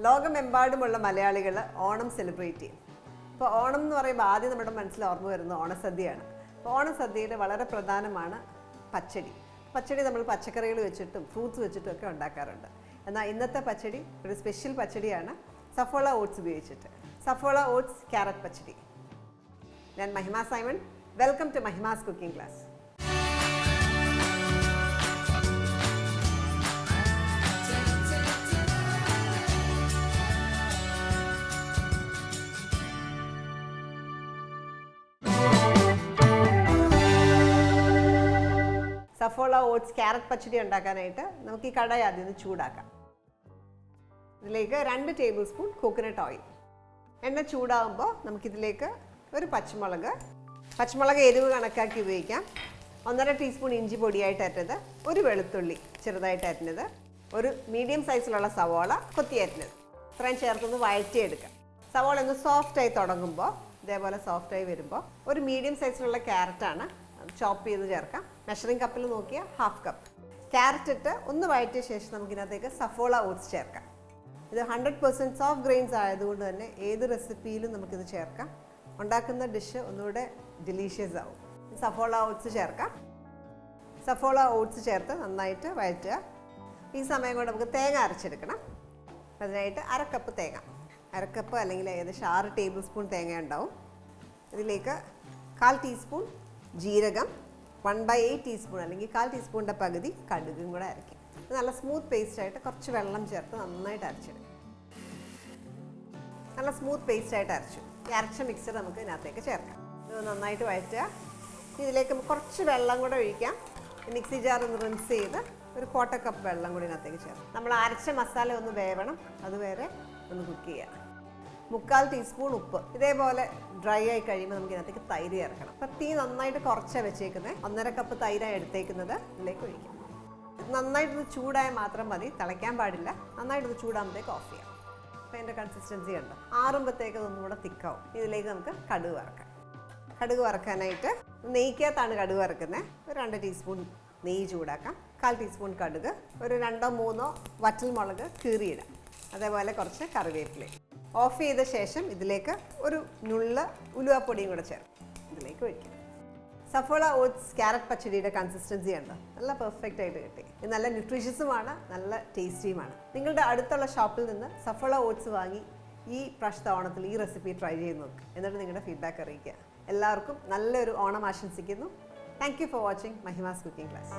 ലോകമെമ്പാടുമുള്ള മലയാളികൾ ഓണം സെലിബ്രേറ്റ് ചെയ്യും. അപ്പോൾ ഓണം എന്ന് പറയുമ്പോൾ ആദ്യം നമ്മുടെ മനസ്സിൽ ഓർമ്മ വരുന്നത് ഓണസദ്യയാണ്. അപ്പോൾ ഓണസദ്യയുടെ വളരെ പ്രധാനമാണ് പച്ചടി. പച്ചടി നമ്മൾ പച്ചക്കറികൾ വെച്ചിട്ടും ഫ്രൂട്ട്സ് വെച്ചിട്ടും ഒക്കെ ഉണ്ടാക്കാറുണ്ട്. എന്നാൽ ഇന്നത്തെ പച്ചടി ഒരു സ്പെഷ്യൽ പച്ചടിയാണ്, സഫോള ഓട്സ് ഉപയോഗിച്ചിട്ട്. Saffola oats carrot pachadi. ഞാൻ Mahima Simon. Welcome to Mahima's cooking class. Saffola oats carrot pachadi ഉണ്ടാക്കാനായിട്ട് നമുക്ക് ഈ കടായി ആദ്യം ഒന്ന് ചൂടാക്കാം. ഇതിലേക്ക് 2 ടേബിൾ സ്പൂൺ കോക്കനട്ട് ഓയിൽ. എണ്ണ ചൂടാകുമ്പോൾ നമുക്കിതിലേക്ക് ഒരു പച്ചമുളക് എരിവ് കണക്കാക്കി ഉപയോഗിക്കാം. 1.5 ടീസ്പൂൺ ഇഞ്ചി പൊടിയായിട്ട് അരിഞ്ഞത്, ഒരു വെളുത്തുള്ളി ചെറുതായിട്ട് അരിഞ്ഞത്, ഒരു മീഡിയം സൈസിലുള്ള സവോള കൊത്തി അരിഞ്ഞത്, ഇത്രയും ചേർത്തൊന്ന് വഴറ്റിയെടുക്കാം. സവോള ഒന്ന് സോഫ്റ്റായി തുടങ്ങുമ്പോൾ, ഇതേപോലെ സോഫ്റ്റായി വരുമ്പോൾ ഒരു മീഡിയം സൈസിലുള്ള ക്യാരറ്റാണ് ചോപ്പ് ചെയ്ത് ചേർക്കാം. മെഷറിംഗ് കപ്പിൽ നോക്കിയാൽ 1/2 കപ്പ് ക്യാരറ്റ് ഇട്ട് ഒന്ന് വഴറ്റിയ ശേഷം നമുക്കിതിനകത്തേക്ക് സഫോള ഓട്സ് ചേർക്കാം. ഇത് 100% സോഫ്റ്റ് ഗ്രെയിൻസ് ആയതുകൊണ്ട് തന്നെ ഏത് റെസിപ്പിയിലും നമുക്കിത് ചേർക്കാം. ഉണ്ടാക്കുന്ന ഡിഷ് ഒന്നുകൂടെ ഡിലീഷ്യസ് ആവും. സഫോള ഓട്സ് ചേർക്കാം. സഫോള ഓട്സ് ചേർത്ത് നന്നായിട്ട് വഴറ്റുക. ഈ സമയം കൊണ്ട് നമുക്ക് തേങ്ങ അരച്ചെടുക്കണം. അതിനായിട്ട് 1/2 കപ്പ് തേങ്ങ, 1/2 കപ്പ് അല്ലെങ്കിൽ ഏകദേശം 6 ടേബിൾ സ്പൂൺ തേങ്ങ ഉണ്ടാവും. ഇതിലേക്ക് 1/4 ടീസ്പൂൺ ജീരകം, 1/8 ടീസ്പൂൺ അല്ലെങ്കിൽ 1/4 ടീസ്പൂണിൻ്റെ പകുതി കടുകും കൂടെ അരയ്ക്കും. നല്ല സ്മൂത്ത് പേസ്റ്റായിട്ട് കുറച്ച് വെള്ളം ചേർത്ത് നന്നായിട്ട് അരച്ചെടുക്കും. നല്ല സ്മൂത്ത് പേസ്റ്റായിട്ട് അരച്ചു. ഈ അരച്ച മിക്സർ നമുക്ക് ഇതിനകത്തേക്ക് ചേർക്കാം. ഇത് നന്നായിട്ട് വഴറ്റുക. ഇതിലേക്ക് കുറച്ച് വെള്ളം കൂടെ ഒഴിക്കാം. മിക്സി ജാർ ഒന്ന് റിൻസ് ചെയ്ത് ഒരു 1/4 കപ്പ് വെള്ളം കൂടി ഇതിനകത്തേക്ക് ചേർക്കാം. നമ്മൾ അരച്ച മസാല ഒന്ന് വേവണം, അതുവരെ ഒന്ന് കുക്ക് ചെയ്യാം. 1/4 ടീസ്പൂൺ ഉപ്പ്. ഇതേപോലെ ഡ്രൈ ആയി കഴിയുമ്പോൾ നമുക്ക് ഇതിനകത്തേക്ക് തൈര് ചേർക്കണം. അപ്പം തീ നന്നായിട്ട് കുറച്ചാണ് വെച്ചേക്കുന്നത്. 1.5 കപ്പ് തൈരാണ് എടുത്തേക്കുന്നത്. ഇതിലേക്ക് ഒഴിക്കാം. നന്നായിട്ടൊന്ന് ചൂടായാൽ മാത്രം മതി, തിളയ്ക്കാൻ പാടില്ല. നന്നായിട്ടൊന്ന് ചൂടാകുമ്പോഴത്തേക്ക് ഓഫ് ചെയ്യാം. അപ്പോൾ അതിൻ്റെ കൺസിസ്റ്റൻസി ഉണ്ട്. ആറുമ്പോഴത്തേക്ക് അതൊന്നും കൂടെ തിക്കാവും. ഇതിലേക്ക് നമുക്ക് കടുക് വറക്കാം. കടുക് വറക്കാനായിട്ട് നെയ്ക്കകത്താണ് കടുക് വറക്കുന്നത്. ഒരു 2 ടീസ്പൂൺ നെയ്യ് ചൂടാക്കാം. 1/4 ടീസ്പൂൺ കടുക്, ഒരു 2-3 വറ്റൽ മുളക് കീറിയിടാം. അതേപോലെ കുറച്ച് കറിവേപ്പില. ഓഫ് ചെയ്ത ശേഷം ഇതിലേക്ക് ഒരു നുള്ള ഉലുവാപ്പൊടിയും കൂടെ ചേർക്കും. ഇതിലേക്ക് ഒഴിക്കും. സഫോള ഓട്സ് ക്യാരറ്റ് പച്ചടിയുടെ കൺസിസ്റ്റൻസി ഉണ്ട്. നല്ല പെർഫെക്റ്റ് ആയിട്ട് കിട്ടി. ഇത് നല്ല ന്യൂട്രീഷ്യസുമാണ്, നല്ല ടേസ്റ്റിയുമാണ്. നിങ്ങളുടെ അടുത്തുള്ള ഷോപ്പിൽ നിന്ന് സഫോള ഓട്സ് വാങ്ങി ഈ പ്രാവശ്യത്തെ ഓണത്തിൽ ഈ റെസിപ്പി ട്രൈ ചെയ്ത് നോക്കുക. എന്നിട്ട് നിങ്ങളുടെ ഫീഡ്ബാക്ക് അറിയിക്കുക. എല്ലാവർക്കും നല്ലൊരു ഓണം ആശംസിക്കുന്നു. Thank you for watching Mahima's cooking class.